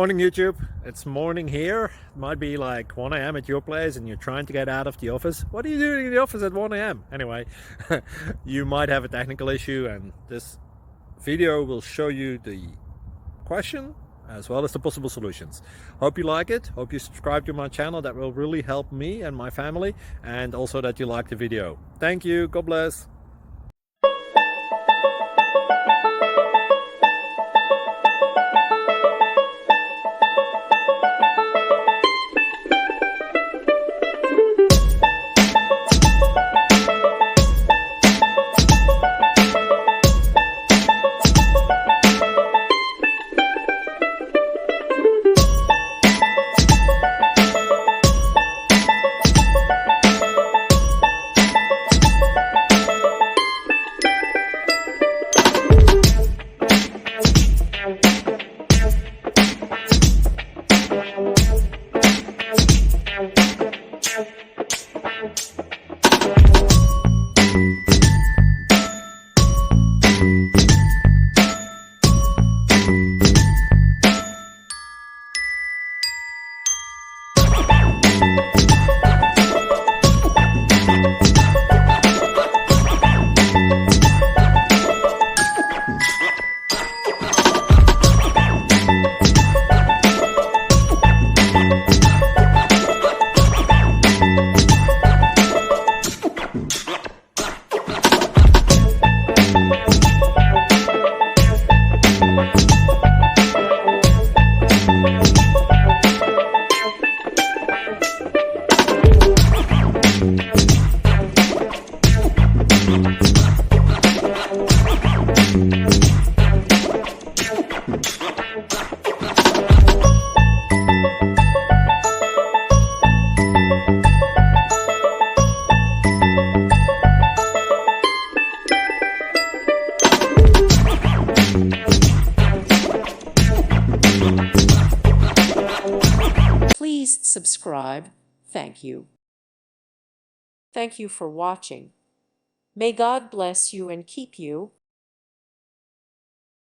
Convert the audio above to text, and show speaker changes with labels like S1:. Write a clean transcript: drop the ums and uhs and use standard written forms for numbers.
S1: Morning YouTube, it's morning here. It might be like 1 a.m. at your place and you're trying to get out of the office. What are you doing in the office at 1 a.m? Anyway, you might have a technical issue and this video will show you the question as well as the possible solutions. Hope you like it, hope you subscribe to my channel. That will really help me and my family, and also that you like the video. Thank you, God bless.
S2: Please subscribe. Thank you. Thank you for watching. May God bless you and keep you.